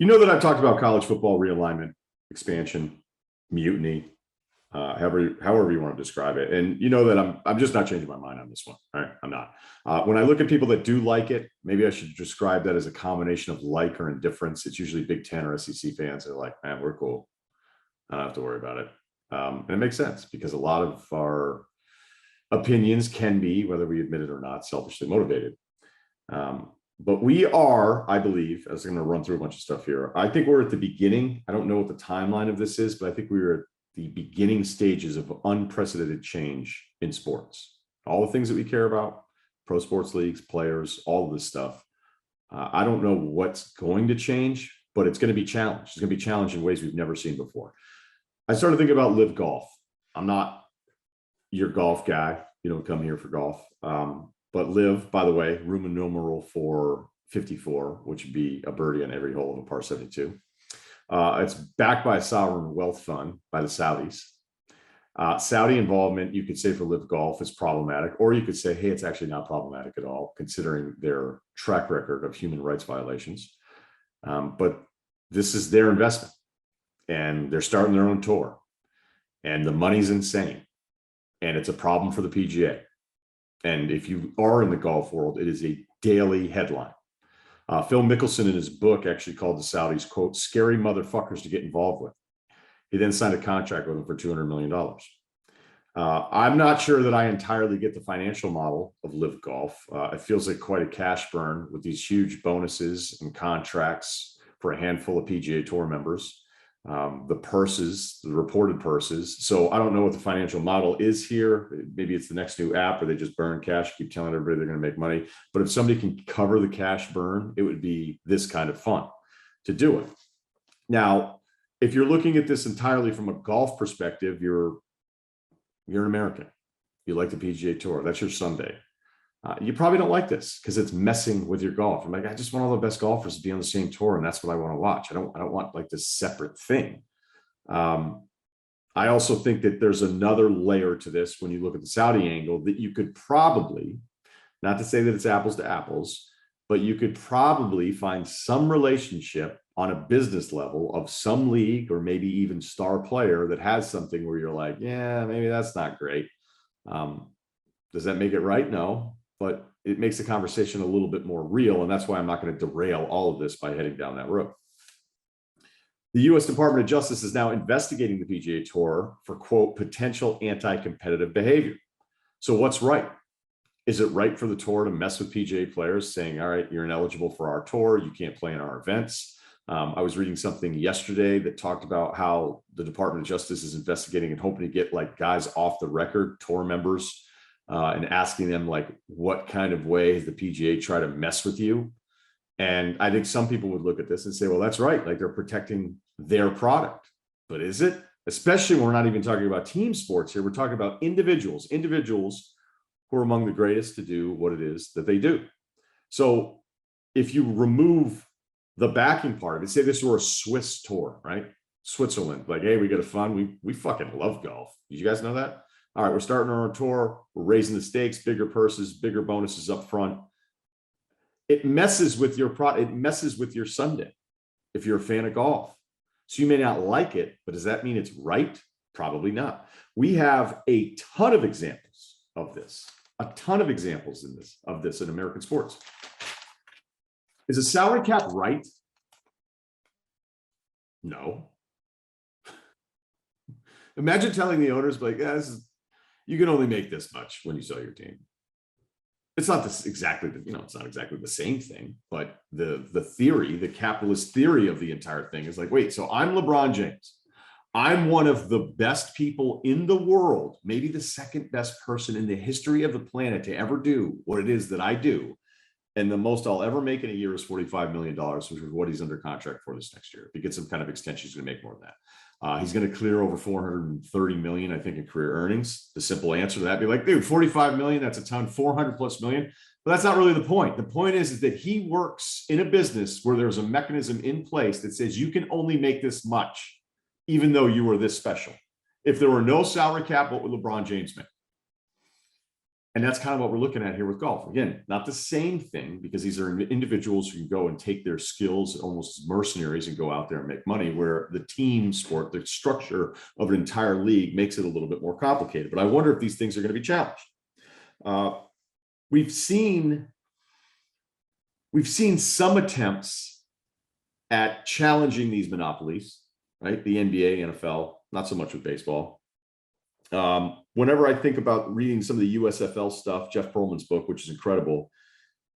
You know that I've talked about college football realignment, expansion, mutiny, however you want to describe it. And you know that I'm just not changing my mind on this one. All right, I'm not. When I look at people that do like it, maybe I should describe that as a combination of like or indifference. It's usually Big Ten or SEC fans that are like, man, we're cool. I don't have to worry about it. And it makes sense because a lot of our opinions can be, whether we admit it or not, selfishly motivated. But we are, I believe, I was going to run through a bunch of stuff here. I think we're at the beginning. I don't know what the timeline of this is, but I think we were at the beginning stages of unprecedented change in sports. All the things that we care about, pro sports leagues, players, all of this stuff. I don't know what's going to change, but it's going to be challenged. It's going to be challenged in ways we've never seen before. I started thinking about LIV Golf. I'm not your golf guy. You don't come here for golf. But LIV, by the way, Roman numeral for 54, which would be a birdie on every hole of a par 72. It's backed by a sovereign wealth fund by the Saudis. Saudi involvement, you could say for LIV Golf is problematic, or you could say, hey, it's actually not problematic at all, considering their track record of human rights violations. But this is their investment, and they're starting their own tour, and the money's insane, and it's a problem for the PGA. And if you are in the golf world, it is a daily headline. Phil Mickelson in his book actually called the Saudis, quote, scary motherfuckers to get involved with. He then signed a contract with them for $200 million. I'm not sure that I entirely get the financial model of LIV Golf. It feels like quite a cash burn with these huge bonuses and contracts for a handful of PGA Tour members. The purses, the reported purses. So I don't know what the financial model is here. Maybe it's the next new app where they just burn cash, keep telling everybody they're going to make money. But if somebody can cover the cash burn, it would be this kind of fun to do it. Now, if you're looking at this entirely from a golf perspective, you're an American. You like the PGA Tour. That's your Sunday. You probably don't like this because it's messing with your golf. I'm like, I just want all the best golfers to be on the same tour, and that's what I want to watch. I don't want like this separate thing. I also think that there's another layer to this when you look at the Saudi angle that you could probably, not to say that it's apples to apples, but you could probably find some relationship on a business level of some league or maybe even star player that has something where you're like, yeah, maybe that's not great. Does that make it right? No. But it makes the conversation a little bit more real. And that's why I'm not going to derail all of this by heading down that road. The U.S. Department of Justice is now investigating the PGA Tour for, quote, potential anti-competitive behavior. So what's right? Is it right for the tour to mess with PGA players saying, all right, you're ineligible for our tour. You can't play in our events. I was reading something yesterday that talked about how the Department of Justice is investigating and hoping to get like guys off the record, tour members, and asking them like, what kind of way has the PGA try to mess with you? And I think some people would look at this and say, well, that's right. Like they're protecting their product, but is it? Especially when we're not even talking about team sports here. We're talking about individuals who are among the greatest to do what it is that they do. So if you remove the backing part of it, say this were a Swiss tour, right? Switzerland, like, hey, we got a fun. We fucking love golf. Did you guys know that? All right, we're starting our own tour. We're raising the stakes, bigger purses, bigger bonuses up front. It messes with your product. It messes with your Sunday if you're a fan of golf. So you may not like it, but does that mean it's right? Probably not. We have a ton of examples of this, a ton of examples of this in American sports. Is a salary cap right? No. Imagine telling the owners, like, yeah, you can only make this much when you sell your team. It's not exactly the same thing, but the theory, the capitalist theory of the entire thing is like, wait, so I'm LeBron James. I'm one of the best people in the world, maybe the second best person in the history of the planet to ever do what it is that I do. And the most I'll ever make in a year is $45 million, which is what he's under contract for this next year. If he gets some kind of extension, he's going to make more than that. He's going to clear over 430 million, I think, in career earnings. The simple answer to that would be like, dude, 45 million, that's a ton, 400 plus million. But that's not really the point. The point is that he works in a business where there's a mechanism in place that says you can only make this much, even though you were this special. If there were no salary cap, what would LeBron James make? And that's kind of what we're looking at here with golf. Again, not the same thing, because these are individuals who can go and take their skills almost as mercenaries and go out there and make money, where the team sport, the structure of an entire league makes it a little bit more complicated. But I wonder if these things are going to be challenged. We've seen some attempts at challenging these monopolies, right? The NBA, NFL, not so much with baseball. Whenever I think about reading some of the USFL stuff, Jeff Pearlman's book, which is incredible,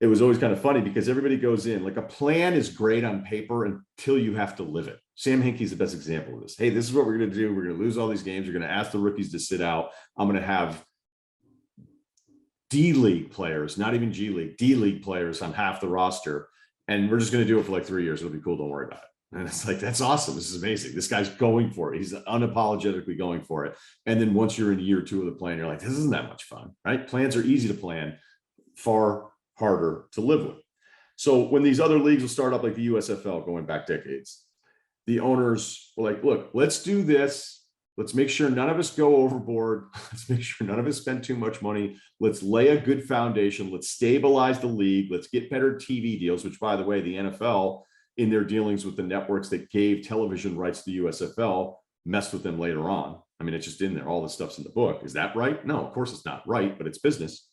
it was always kind of funny because everybody goes in, like, a plan is great on paper until you have to live it. Sam Hinkie's the best example of this. Hey, this is what we're going to do. We're going to lose all these games. We're going to ask the rookies to sit out. I'm going to have D-League players, not even G-League, D-League players on half the roster. And we're just going to do it for like 3 years. It'll be cool. Don't worry about it. And it's like, that's awesome. This is amazing. This guy's going for it. He's unapologetically going for it. And then once you're in year 2 of the plan, you're like, this isn't that much fun, right? Plans are easy to plan, far harder to live with. So when these other leagues will start up, like the USFL going back decades, the owners were like, look, let's do this. Let's make sure none of us go overboard. Let's make sure none of us spend too much money. Let's lay a good foundation. Let's stabilize the league. Let's get better TV deals, which, by the way, the NFL, in their dealings with the networks that gave television rights to the USFL, messed with them later on. I mean, it's just in there. All this stuff's in the book. Is that right? No, of course it's not right, but it's business.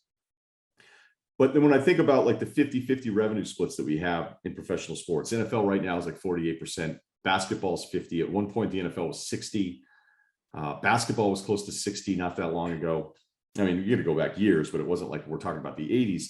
But then when I think about like the 50-50 revenue splits that we have in professional sports, NFL right now is like 48%. Basketball is 50. At one point, the NFL was 60. Basketball was close to 60 not that long ago. I mean, you got to go back years, but it wasn't like we're talking about the 80s.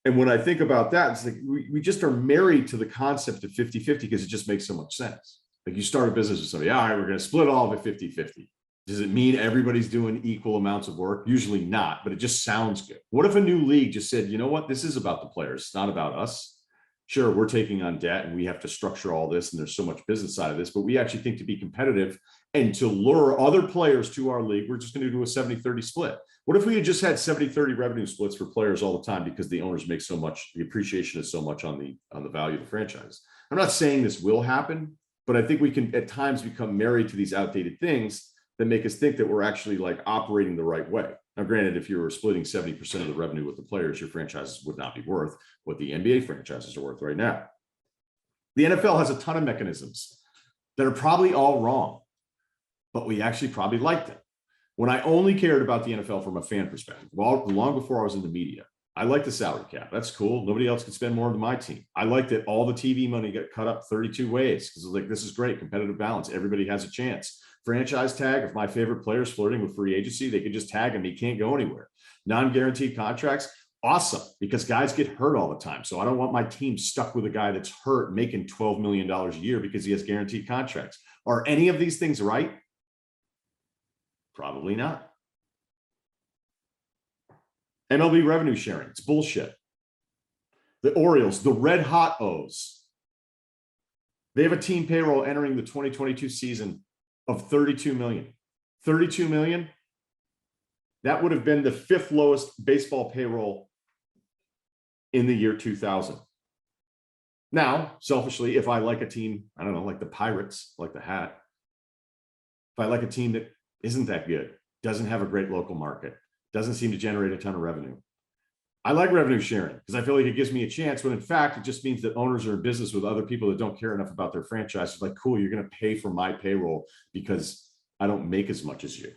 And when I think about that, it's like we just are married to the concept of 50-50 because it just makes so much sense. Like, you start a business with somebody, all right, we're going to split all of it 50-50. Does it mean everybody's doing equal amounts of work? Usually not, but it just sounds good. What if a new league just said, you know what, this is about the players, it's not about us. Sure, we're taking on debt and we have to structure all this, and there's so much business side of this, but we actually think to be competitive and to lure other players to our league, we're just going to do a 70-30 split. What if we had just had 70-30 revenue splits for players all the time, because the owners make so much, the appreciation is so much on the value of the franchise? I'm not saying this will happen, but I think we can at times become married to these outdated things that make us think that we're actually like operating the right way. Now, granted, if you were splitting 70% of the revenue with the players, your franchises would not be worth what the NBA franchises are worth right now. The NFL has a ton of mechanisms that are probably all wrong, but we actually probably like them. When I only cared about the NFL from a fan perspective, well, long before I was in the media, I liked the salary cap. That's cool. Nobody else could spend more than my team. I liked that all the TV money got cut up 32 ways, because like, this is great, competitive balance. Everybody has a chance. Franchise tag, if my favorite player's flirting with free agency, they could just tag him. He can't go anywhere. Non-guaranteed contracts, awesome, because guys get hurt all the time. So I don't want my team stuck with a guy that's hurt making $12 million a year because he has guaranteed contracts. Are any of these things right? Probably not. MLB revenue sharing, it's bullshit. The Orioles, the red hot O's, they have a team payroll entering the 2022 season of 32 million. 32 million, that would have been the 5th lowest baseball payroll in the year 2000. Now, selfishly, if I like a team, I don't know, like the Pirates, like the hat, if I like a team that isn't that good, doesn't have a great local market, doesn't seem to generate a ton of revenue, I like revenue sharing because I feel like it gives me a chance, when in fact, it just means that owners are in business with other people that don't care enough about their franchise. It's like, cool, you're going to pay for my payroll because I don't make as much as you.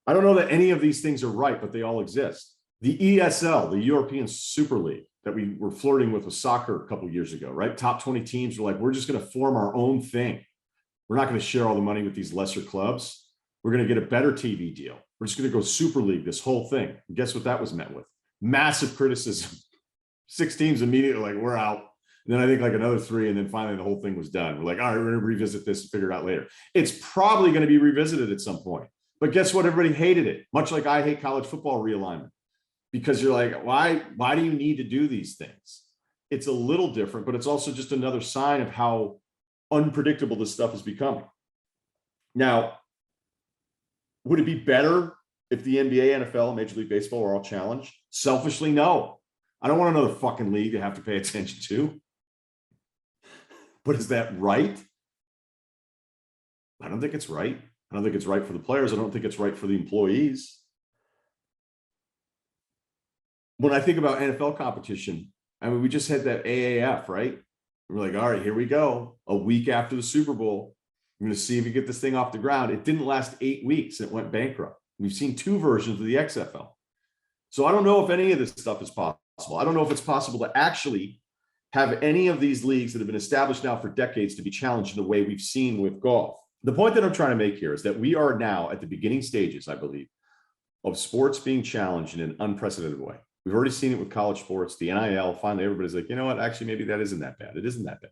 I don't know that any of these things are right, but they all exist. The ESL, the European Super League that we were flirting with soccer a couple of years ago, right? Top 20 teams were like, we're just going to form our own thing. We're not going to share all the money with these lesser clubs. We're going to get a better TV deal. We're just going to go Super League, this whole thing. And guess what that was met with? Massive criticism. 6 teams immediately like, we're out. And then I think like another 3, and then finally the whole thing was done. We're like, all right, we're going to revisit this and figure it out later. It's probably going to be revisited at some point. But guess what? Everybody hated it, much like I hate college football realignment, because you're like, why do you need to do these things? It's a little different, but it's also just another sign of how unpredictable this stuff is becoming. Now, would it be better if the NBA, NFL, and Major League Baseball were all challenged? Selfishly, no. I don't want another fucking league to have to pay attention to. But is that right? I don't think it's right. I don't think it's right for the players. I don't think it's right for the employees. when I think about NFL competition, I mean, we just had that AAF, right? We're like, all right, here we go. A week after the Super Bowl, I'm going to see if we get this thing off the ground. It didn't last 8 weeks. It went bankrupt. We've seen 2 versions of the XFL. So I don't know if any of this stuff is possible. I don't know if it's possible to actually have any of these leagues that have been established now for decades to be challenged in the way we've seen with golf. The point that I'm trying to make here is that we are now at the beginning stages, I believe, of sports being challenged in an unprecedented way. We've already seen it with college sports, the NIL. Finally, everybody's like, you know what? Actually, maybe that isn't that bad. It isn't that bad.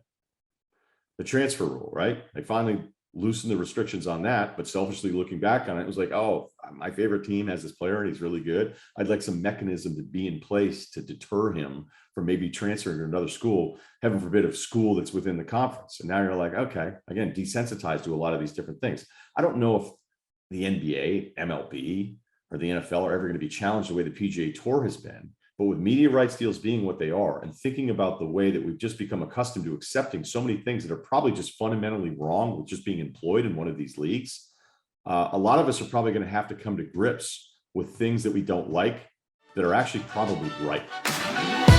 The transfer rule, right? They finally loosened the restrictions on that, but selfishly looking back on it, it was like, oh, my favorite team has this player and he's really good. I'd like some mechanism to be in place to deter him from maybe transferring to another school, heaven forbid, a school that's within the conference. And now you're like, okay, again, desensitized to a lot of these different things. I don't know if the NBA, MLB, or the NFL are ever going to be challenged the way the PGA Tour has been. But with media rights deals being what they are, and thinking about the way that we've just become accustomed to accepting so many things that are probably just fundamentally wrong with just being employed in one of these leagues, a lot of us are probably going to have to come to grips with things that we don't like that are actually probably right.